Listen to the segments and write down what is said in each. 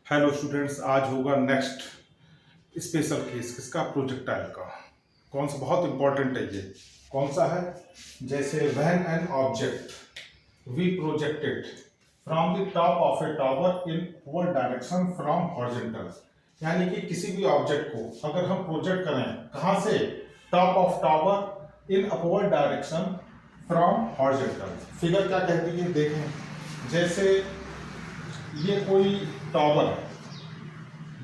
Hello students, आज होगा next special case किसका, प्रोजेक्टाइल का। कौन सा बहुत इंपॉर्टेंट है ये, कौन सा है। जैसे when an object we projected from the top of a tower in upward direction from horizontal, यानी कि किसी भी ऑब्जेक्ट को अगर हम प्रोजेक्ट करें कहाँ से, top of tower in upward direction from horizontal. Figure क्या कहती है देखें। जैसे ये कोई टावर है,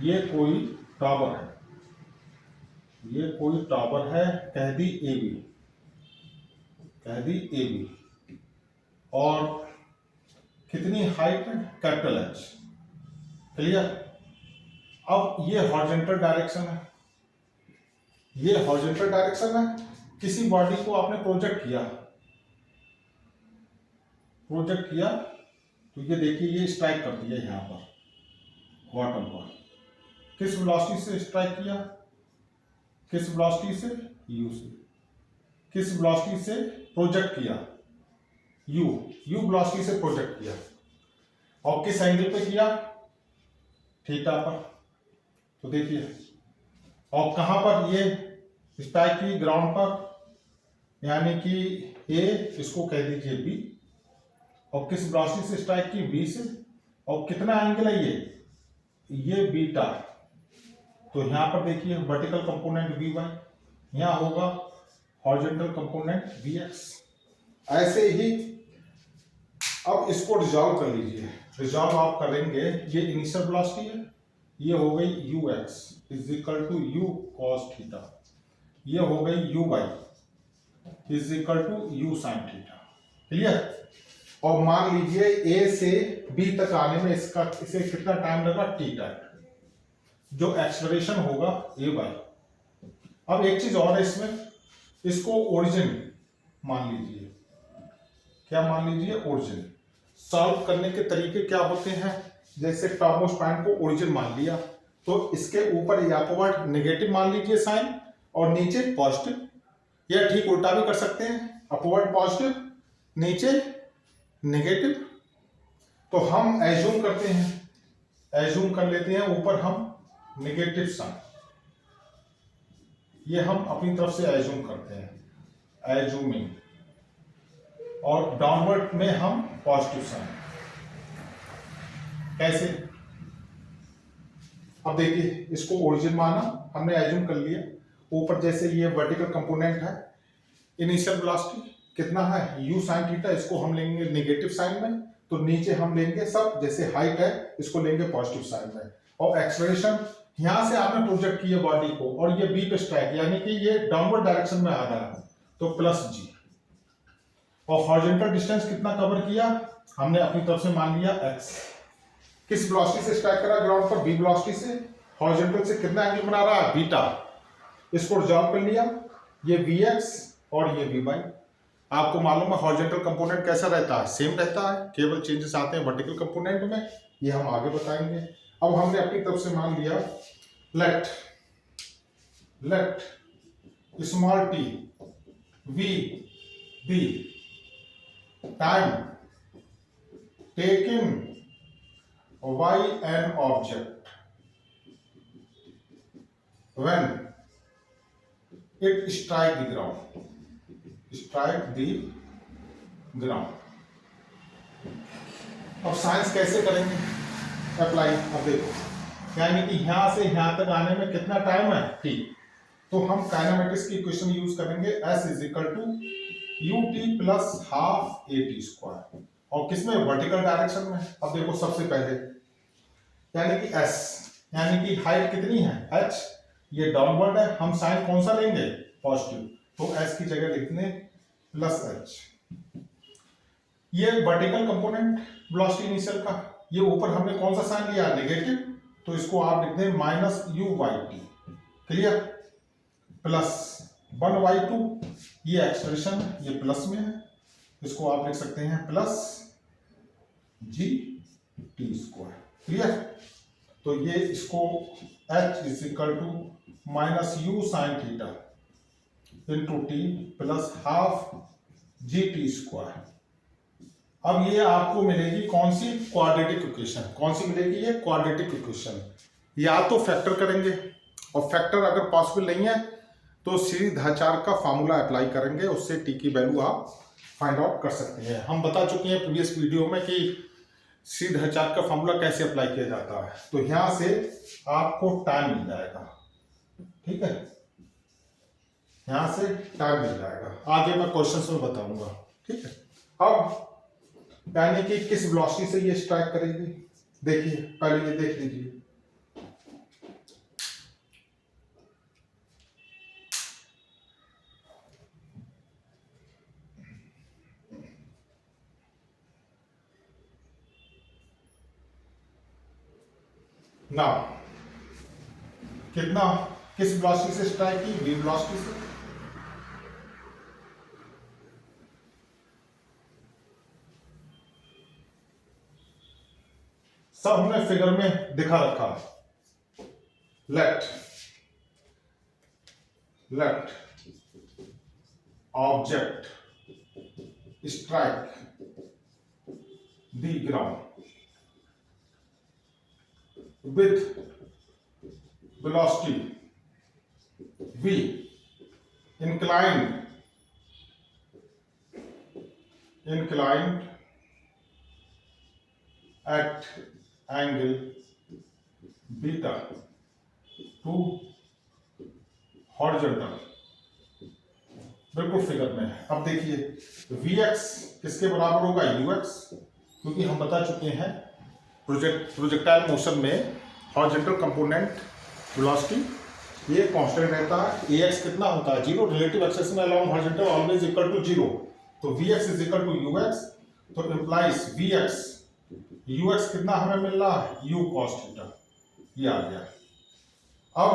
ये कोई टावर है, ये कोई टावर है, कह दी ए बी, कह दी ए बी, और कितनी हाइट है, कैपिटल एच। क्लियर। अब ये हॉरिजॉन्टल डायरेक्शन है, ये हॉरिजॉन्टल डायरेक्शन है। किसी बॉडी को आपने प्रोजेक्ट किया, प्रोजेक्ट किया तो ये देखिए ये स्ट्राइक करती है यहां पर बॉटम पर। किस वेलोसिटी से स्ट्राइक किया, किस वेलोसिटी से, यू से। किस वेलोसिटी से प्रोजेक्ट किया, यू, यू वेलोसिटी से प्रोजेक्ट किया। और किस एंगल पे किया, थीटा पर। तो देखिए, और कहां पर ये स्ट्राइक की, ग्राउंड पर, यानी कि ए, इसको कह दीजिए बी। और किस वेलोसिटी से स्ट्राइक की, बी से। और कितना एंगल है ये बीटा। तो यहां पर देखिए वर्टिकल कंपोनेंट वी वाई, यहां होगा हॉरिजॉन्टल कंपोनेंट वी एक्स। ऐसे ही अब इसको रिजॉल्व कर लीजिए। रिजॉल्व आप करेंगे, ये इनिशियल वेलोसिटी है, ये हो गई u x is equal to u cos theta, ये हो गई u y is equal to u sine theta. Clear. और मान लीजिए ए से बी तक आने में इसे कितना टाइम लगा, टी टाइम, जो एक्सलरेशन होगा ए बाई। अब एक चीज और है इसमें, इसको ओरिजिन मान लीजिए। क्या मान लीजिए, ओरिजिन। सॉल्व करने के तरीके क्या होते हैं, जैसे टॉप मोस्ट पॉइंट को ओरिजिन मान लिया तो इसके ऊपर या अपवर्ड नेगेटिव मान लीजिए साइन, और नीचे पॉजिटिव, या ठीक उल्टा भी कर सकते हैं, अपवर्ड पॉजिटिव, नीचे नेगेटिव। तो हम एज्यूम करते हैं, एज्यूम कर लेते हैं ऊपर हम नेगेटिव साइन, ये हम अपनी तरफ से एज्यूम करते हैं, एज्यूमिंग। और डाउनवर्ड में हम पॉजिटिव साइन। कैसे, अब देखिए इसको ओरिजिन माना हमने, एज्यूम कर लिया। ऊपर जैसे ये वर्टिकल कंपोनेंट है, इनिशियल वेलोसिटी कितना है, यू साइन थीटा, इसको हम लेंगे नेगेटिव साइन में। तो नीचे हम लेंगे सब, जैसे हाइट है इसको लेंगे पॉजिटिव साइन में। और एक्सलरेशन यहां से आपने प्रोजेक्ट किया बॉडी को, और ये बी पे स्ट्राइक, यानी कि ये डाउनवर्ड डायरेक्शन में आ रहा है, तो प्लस जी। और हॉरिजॉन्टल डिस्टेंस कितना कवर किया हमने, अपनी तरफ से मान लिया एक्स। किस वेलोसिटी से स्ट्राइक करा, ग्राउंड पर, बी वेलोसिटी से। हॉरिजॉन्टल से कितना एंगल बना रहा है, बीटा। इसको रिजॉल्व कर लिया, ये वी एक्स और ये वी वाई। आपको मालूम है हॉरिजॉन्टल कंपोनेंट कैसा रहता है, सेम रहता है, केवल चेंजेस आते हैं वर्टिकल कंपोनेंट में, ये हम आगे बताएंगे। अब हमने अपनी तरफ से मान लिया, let small t v be time taken by an object when it strike the ground, strike the ground। अब साइंस कैसे करेंगे अप्लाई, अब देखो, यानी कि यहां से यहां तक आने में कितना टाइम है, t। तो हम काइनेमेटिक्स की इक्वेशन यूज करेंगे, s is equal to u t plus half a t square. और किसमें, वर्टिकल डायरेक्शन में। अब देखो सबसे पहले, यानी कि s, यानी कि हाइट कितनी है, h, ये डाउनवर्ड है, हम साइन कौन सा लेंगे, पॉजिटिव। तो s की जगह लिखते हैं प्लस h। ये वर्टिकल कंपोनेंट वेलोसिटी इनिशियल का, ये ऊपर हमने कौन सा साइन लिया, नेगेटिव, तो इसको आप लिखते हैं minus u y t. Clear. Plus 1/2, ये एक्सप्रेशन ये प्लस में है, इसको आप लिख सकते हैं plus g t square. Clear. तो ये इसको h is equal to minus u sine theta into t plus half g t square. अब ये आपको मिलेगी कौन सी, क्वाड्रेटिक इक्वेशन। कौन सी मिलेगी, ये क्वाड्रेटिक इक्वेशन। या तो फैक्टर करेंगे, और फैक्टर अगर पॉसिबल नहीं है तो सीधाचार का फार्मूला अप्लाई करेंगे, उससे टी की वैल्यू आप फाइंड आउट कर सकते हैं। हम बता चुके हैं प्रीवियस वीडियो में कि सीधाचार का फार्मूला कैसे अप्लाई किया जाता है। तो यहां से आपको टाइम मिल जाएगा, ठीक है, यहां से टाइम मिल जाएगा। आगे मैं क्वेश्चंस में बताऊंगा, ठीक है। अब यानी कि किस वेलोसिटी से ये स्ट्राइक करेगी, देखिए पहले ये देख लीजिए। ना कितना, किस वेलोसिटी से स्ट्राइक की, v वेलोसिटी से। सब हमने फिगर में दिखा रखा है। Let object strike the ground with velocity v inclined at angle beta to horizontal, बिल्कुल फिगर में है। अब देखिए vx किसके बराबर होगा, ux, क्योंकि हम बता चुके हैं प्रोजेक्टाइल मोशन में हॉरिजॉन्टल कंपोनेंट वेलोसिटी ये कांस्टेंट रहता है। ax कितना होता है, 0, relative acceleration along horizontal always equal to 0। तो vx is equal to ux, तो इंप्लाइज vx, ux कितना हमें मिल रहा है, u cos थीटा, ये आ गया। अब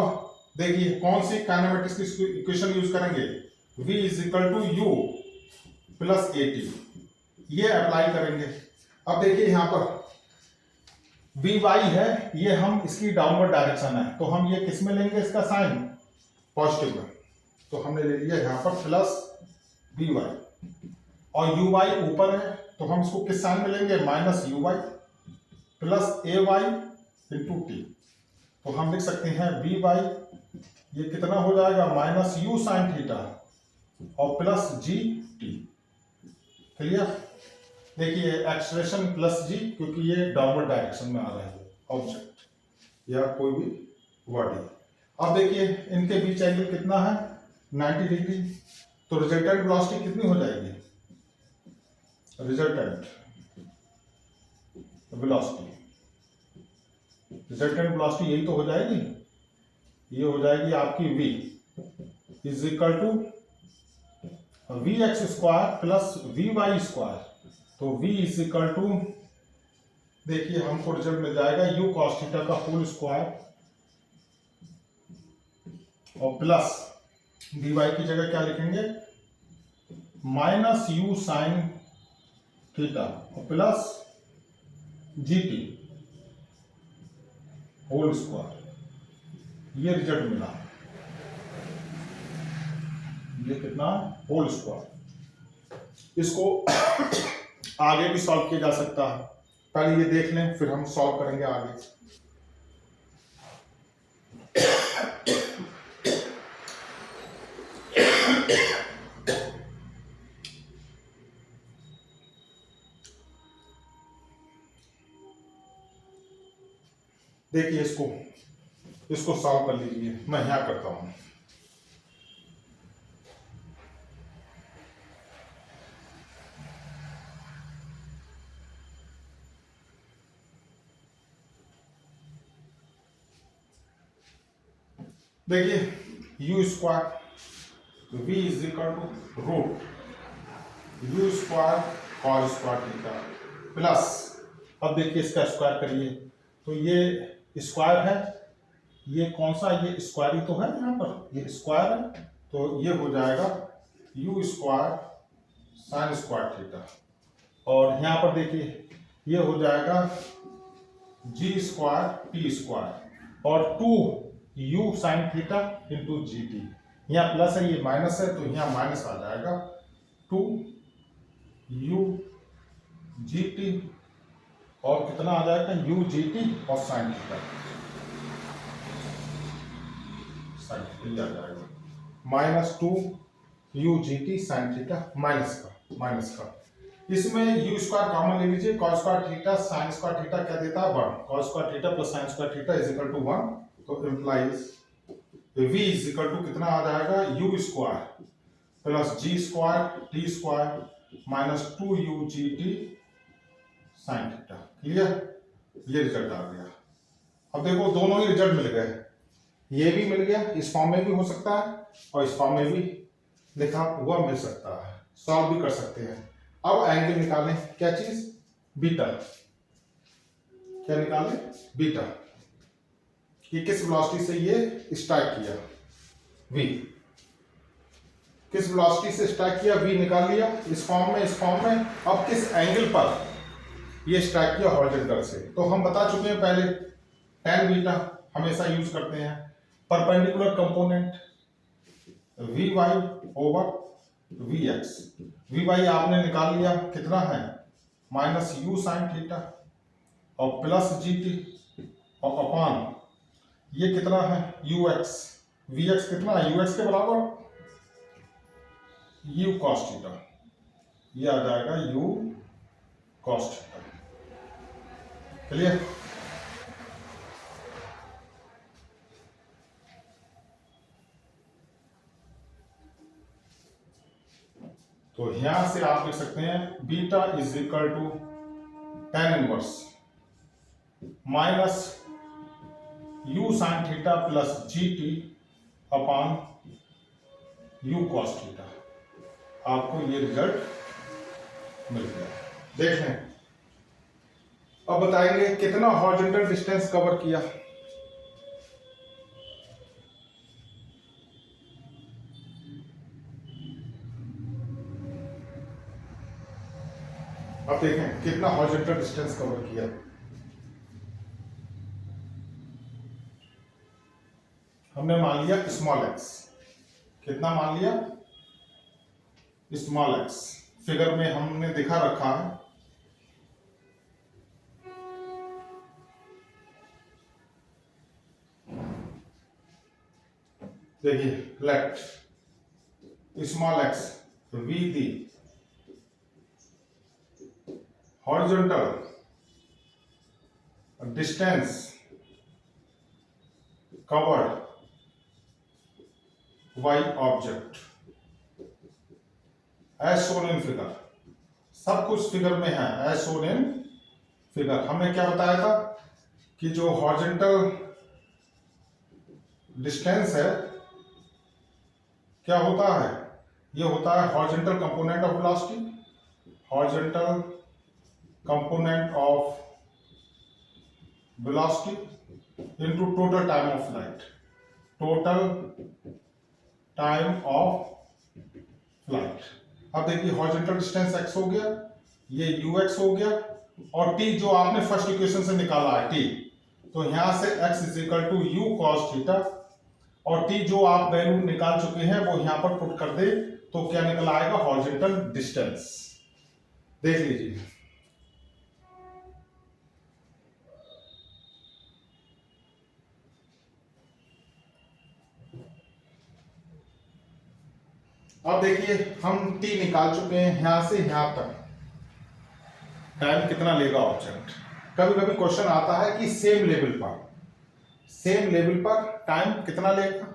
देखिए कौन सी काइनेमेटिक्स की इक्वेशन यूज करेंगे, v is equal to u plus at, ये अप्लाई करेंगे। अब देखिए यहां पर vy है, ये हम इसकी डाउनवर्ड डायरेक्शन है, तो हम ये किस में लेंगे, इसका साइन पॉजिटिव में, तो हमने ले लिया यहां पर प्लस vy, और uy ऊपर है तो हम इसको किस साइन में लेंगे, minus uy plus ay into T. तो हम लिख सकते हैं vy ये कितना हो जाएगा, माइनस u साइन थीटा और प्लस जी टी। क्लियर, देखिए एक्सप्रेशन प्लस जी, क्योंकि ये डाउनवर्ड डायरेक्शन में आ रहा है ऑब्जेक्ट या कोई भी बॉडी। अब देखिए इनके बीच एंगल कितना है, 90 डिग्री। तो रिजल्टेंट वेलोसिटी कितनी हो जाएगी, रिजल्टेंट वेलोसिटी यही तो हो जाएगी, ये हो जाएगी आपकी v is equal to vx square plus vy square. तो v इज इक्वल टू, देखिए हमको रिजल्ट मिल जाएगा u cos थीटा का होल स्क्वायर और प्लस dy की जगह क्या लिखेंगे, माइनस u साइन थीटा और प्लस gt होल स्क्वायर। ये रिजल्ट मिला, ये कितना, होल स्क्वायर। इसको आगे भी सॉल्व किया जा सकता है, पहले ये देख लें फिर हम सॉल्व करेंगे आगे। देखिए इसको सॉल्व कर लीजिए, मैं यहां करता हूं। देखिए u square v is equal to root u square cos square theta plus, अब देखिए इसका स्क्वायर करिए तो ये स्क्वायर है, ये कौन सा, ये स्क्वायर ही तो है, यहाँ पर ये स्क्वायर है, तो ये हो जाएगा u square sine square theta, और यहाँ पर देखिए ये हो जाएगा g स्क्वायर टी स्क्वायर और 2u sign theta into G T. यहाँ प्लस है, ये माइनस है, तो यहाँ माइनस आ जाएगा 2u जी टी और कितना आ जाएगा यू जी टी और साइन थीटा, साइन थीटा आ जाएगा -2 u g t sine theta minus का इसमें यू स्क्वायर कॉमन ले लीजिए, cos square theta sine square theta क्या देता है 1, cos square theta plus sine square theta is equal to 1, तो implies v is equal to कितना आ जाएगा u square plus g square t square minus 2 u g t sine theta. Clear, ये result आ गया। अब देखो दोनों ही रिजल्ट मिल गए, ये भी मिल गया, इस फॉर्म में भी हो सकता है और इस फॉर्म में भी लिखा हुआ मिल सकता है, सॉल्व भी कर सकते हैं। अब एंगल निकालें, क्या चीज बीटा, क्या निकालें बीटा, कि किस वेलोसिटी से ये स्ट्राइक किया v, किस वेलोसिटी से स्ट्राइक किया v निकाल लिया इस फॉर्म में, इस फॉर्म में। अब किस एंगल पर ये स्ट्राइक किया हॉरिजॉन्टल से, तो हम बता चुके हैं पहले tan बीटा हमेशा यूज करते हैं, perpendicular component vy over vx, vy आपने निकाल लिया कितना है माइनस यू साइन थीटा और प्लस जी टी और अपॉन ये कितना है ux, vx कितना है ux के बराबर u cos थीटा, ये आ जाएगा u cos थीटा। क्लियर, तो यहां से आप लिख सकते हैं beta is equal to tan inverse minus u sine theta plus g t upon u cos theta. आपको ये रिजल्ट मिल गया। देखें, अब बताएंगे कितना हॉरिजॉन्टल डिस्टेंस कवर किया। अब देखें कितना हॉरिजॉन्टल डिस्टेंस कवर किया। हमने मान लिया स्मॉल x, कितना मान लिया स्मॉल x, फिगर में हमने दिखा रखा है, देखिए let small x v the horizontal distance covered y object as shown in figure, सब कुछ फिगर में है एज शोन इन फिगर। हमने क्या बताया था कि जो हॉरिजॉन्टल डिस्टेंस है क्या होता है, ये होता है horizontal component of velocity, horizontal component of velocity into total time of flight, total time of flight. अब देखिए हॉरिजॉन्टल डिस्टेंस x हो गया, ये ux हो गया, और t जो आपने फर्स्ट इक्वेशन से निकाला है t, तो यहां से x is equal to u cos theta, और t जो आप वैल्यू निकाल चुके हैं वो यहां पर पुट कर दे तो क्या निकल आएगा हॉरिजॉन्टल डिस्टेंस। देख लीजिए, अब देखिए हम t निकाल चुके हैं यहां से यहां तक, टाइम कितना लेगा ऑब्जेक्ट। कभी कभी क्वेश्चन आता है कि सेम लेवल पर टाइम कितना लेगा,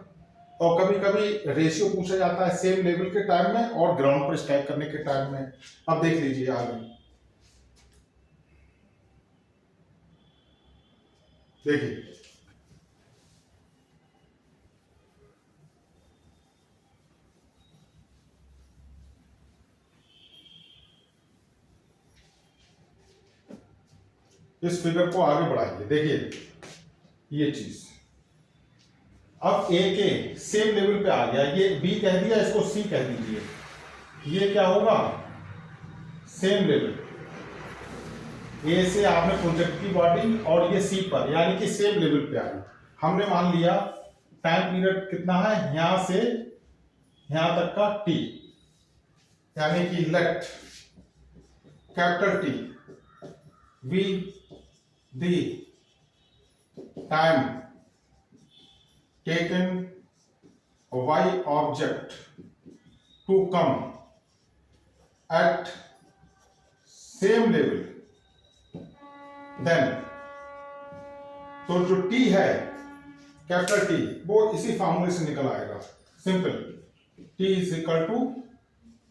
और कभी कभी रेशियो पूछा जाता है सेम लेवल के टाइम में और ग्राउंड पर स्ट्राइक करने के टाइम में। अब देख लीजिए आगे, देखिए इस फिगर को आगे बढ़ाइए, देखिए ये चीज अब ए के सेम लेवल पे आ गया, ये बी कह दिया, इसको सी कह दीजिए, ये क्या होगा सेम लेवल, ए से आपने प्रोजेक्ट की बॉडी और ये सी पर यानी कि सेम लेवल पे आ गई। हमने मान लिया टाइम पीरियड कितना है यहां से यहां तक का टी, यानी कि let capital T V the time taken y object to come at same level, then तो जो t है कैपिटल टी वो इसी फॉर्मूले से निकल आएगा, simple, t is equal to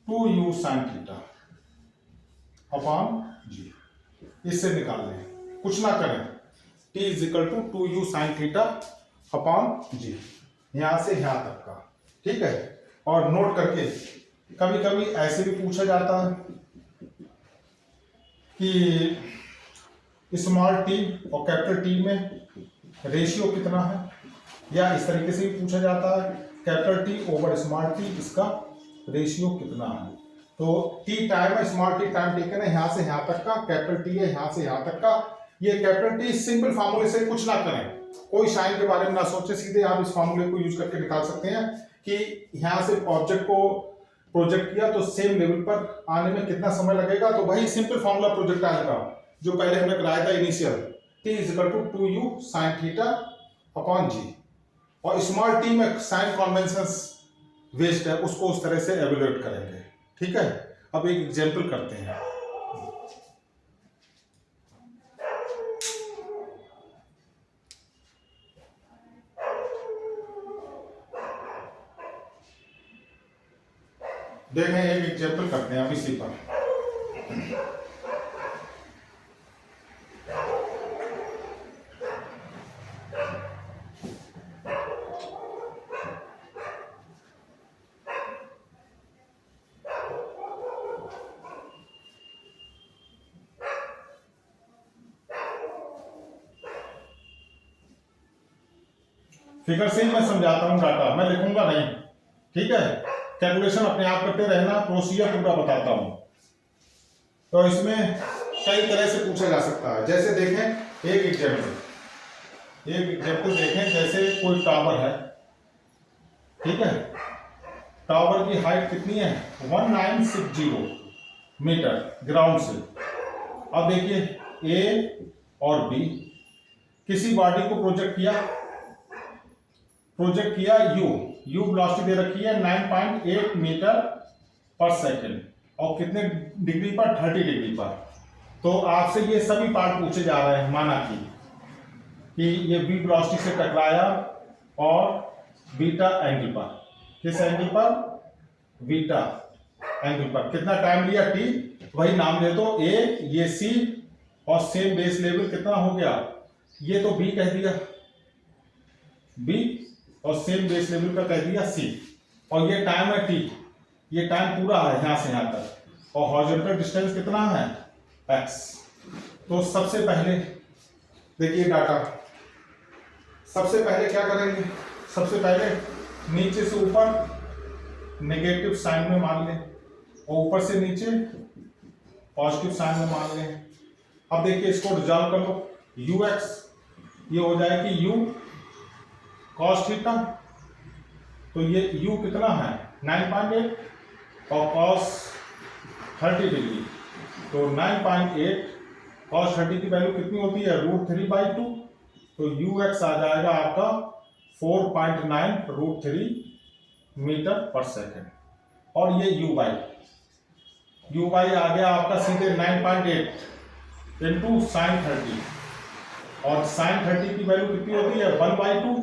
2u sin theta upon g. इससे निकाल लें, कुछ ना करें, t is equal to 2u sin theta upon g, यहां से यहां तक का, ठीक है। और नोट करके, कभी कभी ऐसे भी पूछा जाता है कि स्मॉल टी और कैपिटल टी में रेशियो कितना है, या इस तरीके से भी पूछा जाता है capital T over small T, इसका रेशियो कितना है। तो टी टाइम है, स्मॉल टी टाइम टेकन है यहां से यहां तक का, कैपिटल टी है यहां से यहां तक का। ये कैपिटल टी सिंपल फार्मूले से, कुछ ना करें, कोई साइन के बारे में ना सोचे, सीधे आप इस फार्मूले को यूज करके निकाल सकते हैं कि यहां से ऑब्जेक्ट को प्रोजेक्ट किया तो सेम लेवल पर आने में कितना समय लगेगा। तो वही सिंपल फार्मूला प्रोजेक्टाइल का जो पहले हमने कराया था initial, t is equal to 2u sin theta upon g. और स्मॉल टी में साइन कन्वेंशंस वेस्ट है, उसको उस तरह से एवेल्युएट करेंगे, ठीक है। अब एक एग्जांपल करते हैं। देखें, एक एग्जांपल करते हैं अब इसी पर। फिगर से ही मैं समझाता हूं, डाटा मैं लिखूंगा नहीं, ठीक है। कैलकुलेशन अपने आप करते रहना, प्रोसीजर पूरा बताता हूं। तो इसमें कई तरह से पूछा जा सकता है। जैसे देखें एक एग्जाम्पल देखें, जैसे कोई टावर है, ठीक है। टावर की हाइट कितनी है 1960 मीटर ग्राउंड से। अब देखिए ए और बी, किसी बॉडी को प्रोजेक्ट किया यू वेलोसिटी दे रखी है 9.8 मीटर पर सेकेंड, और कितने डिग्री पर 30 डिग्री पर। तो आपसे ये सभी पार्ट पूछे जा रहे हैं। माना कि ये बी वेलोसिटी से टकराया और बीटा एंगल पर, किस एंगल पर, बीटा एंगल पर, कितना टाइम लिया टी, वही नाम दे दो ए, ये सी, और सेम बेस लेवल कितना हो गया, ये तो बी कह दिया बी, और सेम बेस लेवल का कह दिया सी। और ये टाइम है टी, ये टाइम पूरा है यहां से यहां तक, और हॉरिजॉन्टल डिस्टेंस कितना है एक्स। तो सबसे पहले देखिए डाटा, सबसे पहले क्या करेंगे, सबसे पहले नीचे से ऊपर नेगेटिव साइन में मान लें, और ऊपर से नीचे पॉजिटिव साइन में मान लें। अब देखिए इसको रिजॉल्व कर लो, यू एक्स ये हो जाएगी यू कॉस थीटा, तो ये u कितना है 9.8, और कॉस 30 डिग्री, तो 9.8 कॉस 30 की वैल्यू कितनी होती है √3/2, तो ux आ जाएगा आपका 4.9 √3 मीटर पर सेकेंड। और ये uy आ गया आपका सीधे 9.8 इंटू साइन 30, और साइन 30 की वैल्यू कितनी होती है 1/2,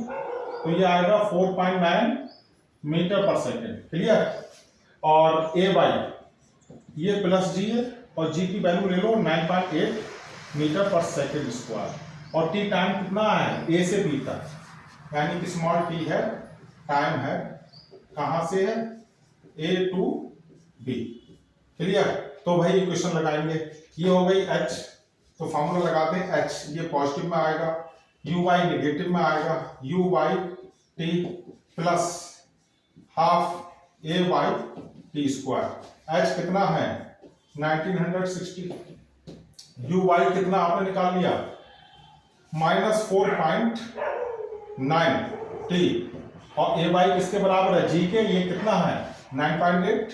तो ये आएगा 4.9 मीटर पर सेकेंड, क्लियर। और ए बाई ये प्लस जी है, और जी की वैल्यू ले लो 9.8 मीटर पर सेकेंड स्क्वायर, और टी टाइम कितना है ए से बी तक, यानी कि स्मॉल टी है, टाइम है कहां से है ए टू बी, क्लियर। तो भाई इक्वेशन लगाएंगे, ये हो गई एच, तो फॉर्मूला लगाते हैं एच, ये पॉजिटिव में आएगा, यू वाई नेगेटिव में आएगा, u y t plus half a y t square. H कितना है 1960, यू वाई कितना आपने निकाल लिया -4.9 टी, और ए वाई किसके बराबर है जी के, ये कितना है 9.8,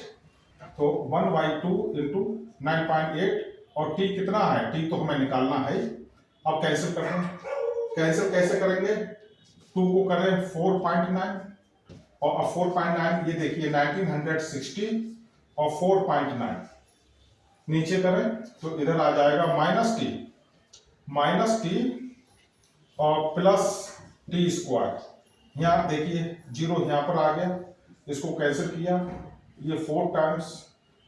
तो 1/2 इंटू 9.8, और टी कितना है, टी तो हमें निकालना है। अब कैंसिल करते हैं, कैंसिल कैसे करेंगे, 2 को करें 4.9 और 4.9 ये देखिए 1960 और 4.9 नीचे करें तो इधर आ जाएगा माइनस टी और प्लस टी स्क्वायर। यहाँ देखिए 0 यहाँ पर आ गया, इसको कैंसिल किया, ये 4 टाइम्स,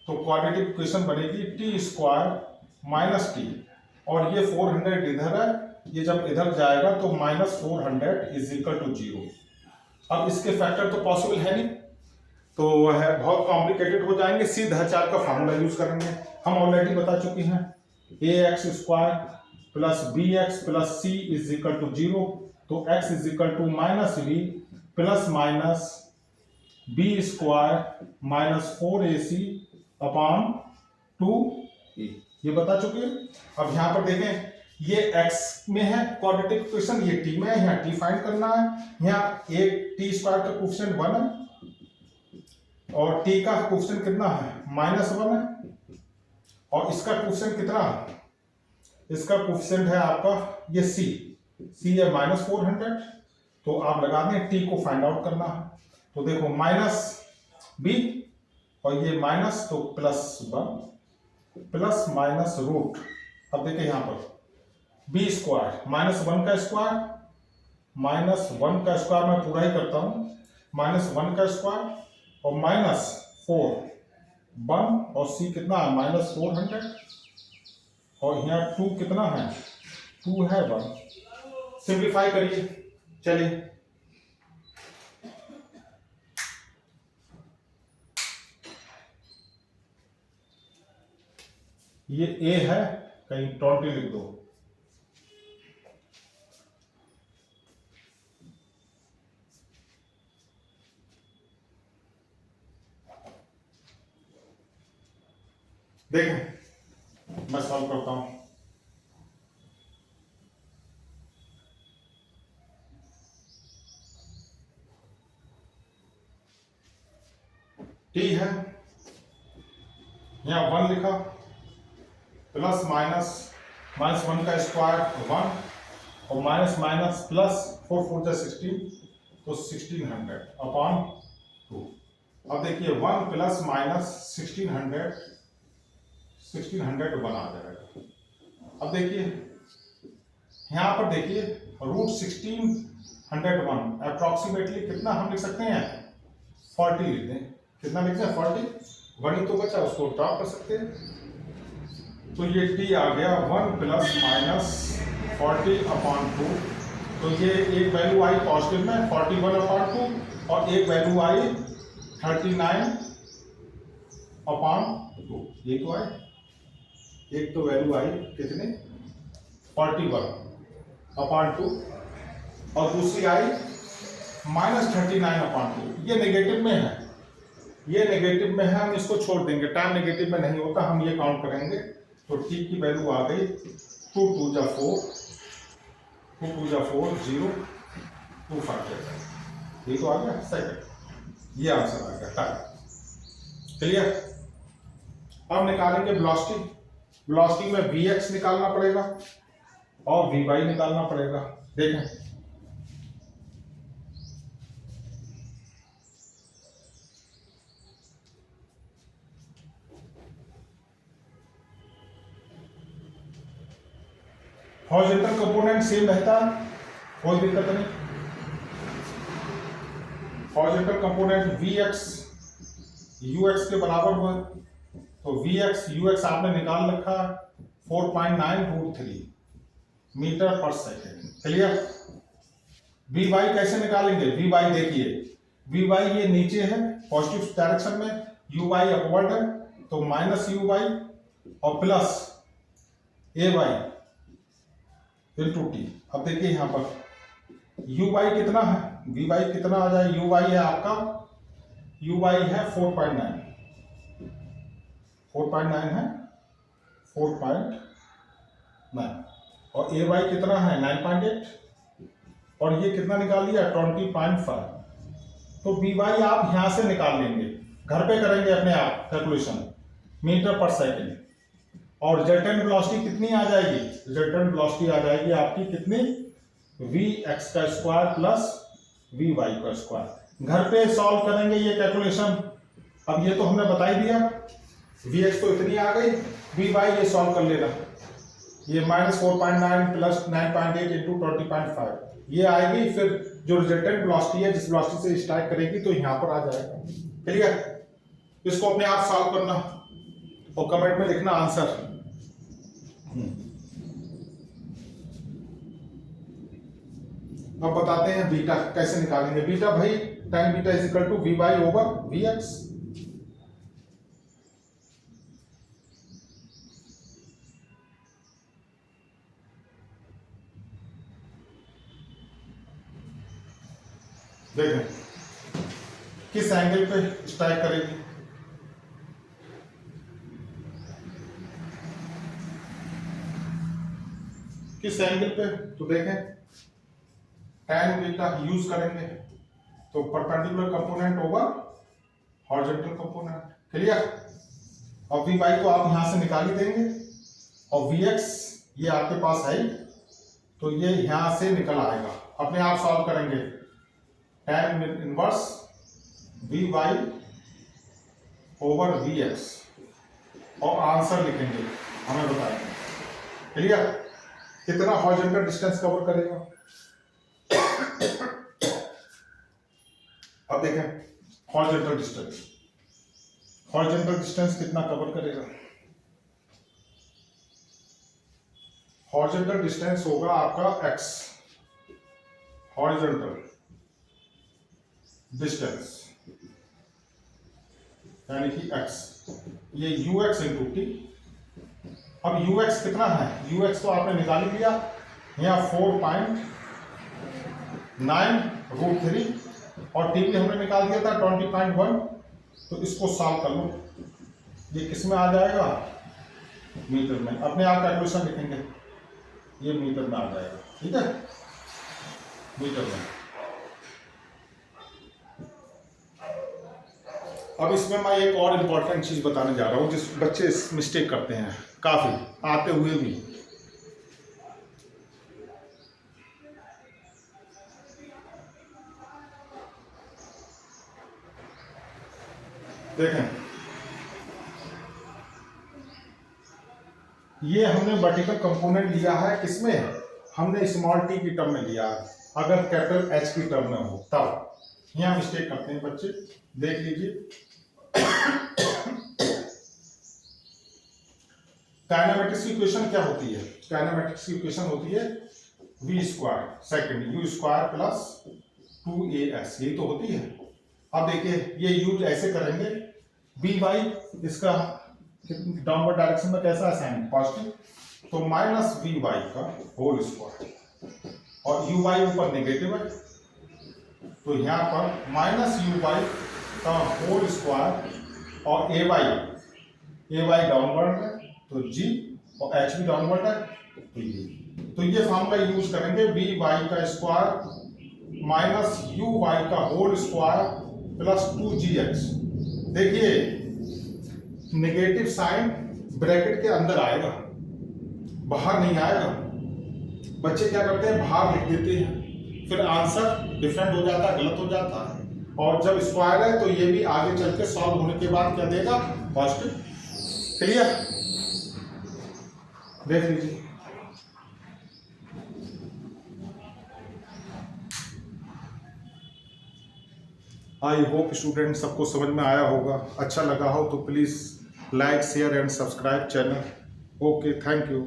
तो क्वाड्रेटिक इक्वेशन बनेगी टी स्क्वायर माइनस टी, और ये 400 इधर है, ये जब इधर जाएगा तो -400 इज इक्वल टू 0। अब इसके फैक्टर तो पॉसिबल है नहीं, तो है बहुत कॉम्प्लिकेटेड हो जाएंगे। सीधा हचार का फॉर्मूला यूज करेंगे, हम ऑलरेडी बता चुके हैं, ax² plus bx plus c is equal to 0, तो x is equal to -b plus minus b² minus 4ac upon 2a, ये बता चुके हैं। अब यहाँ पर देखें, ये x में है क्वाड्रेटिक इक्वेशन, ये t में है, यहाँ t फाइंड करना है। यहाँ एक t² का कोएफिशिएंट 1 है और t का कोएफिशिएंट कितना है, -1 है, और इसका कोएफिशिएंट कितना है, इसका कोएफिशिएंट है आपका ये c है -400, तो आप लगा दें, t को फाइंड आउट करना है। तो देखो -b और ये माइनस, तो +1 प्लस माइनस रूट। अब देखिए यहाँ पर b² -1 का स्क्वायर, -1 का स्क्वायर मैं पूरा ही करता हूँ, -1 का स्क्वायर और -4 1 और c कितना है -400, और यहाँ 2 कितना है, 2 है 1। सिंप्लीफाई करिए, चलिए ये a है, कहीं 20 लिख दो, देखें मैं सॉल्व करता हूं। t है, यहाँ 1 लिखा, प्लस -1 का स्क्वायर 1 और माइनस प्लस 4 4 जा 16, तो 1600 अपॉन 2। अब देखिए 1 प्लस माइनस 1600 1 आ जाएगा। अब देखिए यहाँ पर देखिए √1601 अप्रोक्सीमेटली कितना हम लिख सकते हैं, 40 लिख दें। कितना लिखते हैं, 40, 1 ही तो बचा, उसको ड्रॉप कर सकते हैं। तो ये t आ गया 1 प्लस माइनस 40 अपॉन 2, तो ये एक वैल्यू आई पॉजिटिव में 41 अपॉन 2 और एक वैल्यू आई 39 अपॉन 2, ये तो आई, एक तो वैल्यू आई कितने 41 अपॉन 2 और दूसरी आई -39 अपॉन 2। ये नेगेटिव में है, ये नेगेटिव में है, हम इसको छोड़ देंगे, टाइम नेगेटिव में नहीं होता, हम ये काउंट करेंगे। तो t की वैल्यू आ गई 2 2 जा 4, 2 2 जा 4 0 2 5, ये तो आ गया सेकंड, ये आंसर आ गया टाइम। क्लियर। अब निकालेंगे वेलोसिटी, वेलोसिटी में vx निकालना पड़ेगा और vy निकालना पड़ेगा। देखें हॉरिजॉन्टल कंपोनेंट सेम रहता है, कोई दिक्कत नहीं। हॉरिजॉन्टल कंपोनेंट vx ux के बराबर हुआ, तो vx ux आपने निकाल रखा 4.9√3 मीटर पर सेकेंड। क्लियर। vy कैसे निकालेंगे, vy देखिए, vy ये नीचे है पॉजिटिव डायरेक्शन में, uy अपवर्ड है, तो -uy और प्लस ay इंटू टी। अब देखिए यहाँ पर uy कितना है, vy कितना आ जाए, uy है आपका, uy है 4.9 है 4.9 और ay कितना है 9.8 और ये कितना निकाल लिया 20.5। तो vy आप यहां से निकाल लेंगे, घर पे करेंगे अपने आप कैलकुलेशन मीटर पर सेकेंड। और रिजल्टेंट वेलोसिटी कितनी आ जाएगी, रिजल्टेंट वेलोसिटी आ जाएगी आपकी कितनी, vx का स्क्वायर प्लस vy का स्क्वायर। घर पे सॉल्व करेंगे ये कैलकुलेशन। अब ये तो हमने बता ही दिया, vx तो इतनी आ गई, vy ये सॉल्व कर लेना, ये -4.9 प्लस 9.8 इंटू 20.5 ये आएगी। फिर जो रिजल्टेंट वेलोसिटी है, जिस वेलोसिटी से स्ट्राइक करेगी तो यहाँ पर आ जाएगा। क्लियर? इसको अपने आप सॉल्व करना और कमेंट में लिखना आंसर। अब बताते हैं बीटा कैसे निकालेंगे। बीटा भाई tan beta is equal to vy over vx। देखें किस एंगल पे स्ट्राइक करेगी, किस एंगल पे, तो देखें tan बीटा यूज करेंगे तो perpendicular component over horizontal component. Clear? और vy तो आप यहां से निकाल ही देंगे और vx ये आपके पास है तो ये यहां से निकल आएगा, अपने आप सॉल्व करेंगे। tan inverse vy over vx और आंसर लिखेंगे, हमें बताएंगे। क्लियर? कितना हॉरिजॉन्टल डिस्टेंस कवर करेगा। अब देखें हॉरिजॉन्टल डिस्टेंस, हॉरिजॉन्टल डिस्टेंस कितना कवर करेगा। हॉरिजॉन्टल डिस्टेंस होगा आपका x, हॉरिजॉन्टल डिस्टेंस यानी कि x, ये ux इंटू टी। अब ux कितना है, ux तो आपने निकाल ही लिया, यहाँ 4.9√3 और टी भी हमने निकाल दिया था 20.1। तो इसको सॉल्व कर लो, ये किस में आ जाएगा, मीटर में। अपने आप कैलकुलेशन लिखेंगे, ये मीटर में आ जाएगा। ठीक है, मीटर में। अब इसमें मैं एक और इम्पोर्टेंट चीज बताने जा रहा हूँ, जिस बच्चे मिस्टेक करते हैं काफी आते हुए भी। देखें ये हमने वर्टिकल कंपोनेंट लिया है, किसमें, हमने स्मॉल टी की टर्म में लिया है। अगर कैपिटल एच की टर्म में हो तब यहाँ मिस्टेक करते हैं बच्चे, देख लीजिए। काइनेमेटिक्स की इक्वेशन क्या होती है, काइनेमेटिक्स की इक्वेशन होती है v square second u square plus 2as, यही तो होती है। अब देखिए ये u ऐसे करेंगे, by इसका डाउनवर्ड डायरेक्शन में कैसा है, साइन पॉजिटिव, तो माइनस vy का होल स्क्वायर और uy ऊपर नेगेटिव है तो यहाँ पर माइनस uy का होल स्क्वायर और ay डाउनवर्ड है तो g और h भी डाउनवर्ड है तो ये फार्मूला यूज करेंगे, vy का स्क्वायर माइनस uy का होल स्क्वायर प्लस 2gh। देखिए नेगेटिव साइन ब्रैकेट के अंदर आएगा, बाहर नहीं आएगा। बच्चे क्या करते हैं, बाहर लिख देते हैं, फिर आंसर डिफरेंट हो जाता है, गलत हो जाता है। और जब स्क्वायर है तो ये भी आगे चल के सॉल्व होने के बाद क्या देगा, पॉजिटिव। क्लियर? देख लीजिए। आई होप स्टूडेंट सबको समझ में आया होगा। अच्छा लगा हो तो please like share and subscribe channel. Okay, thank you.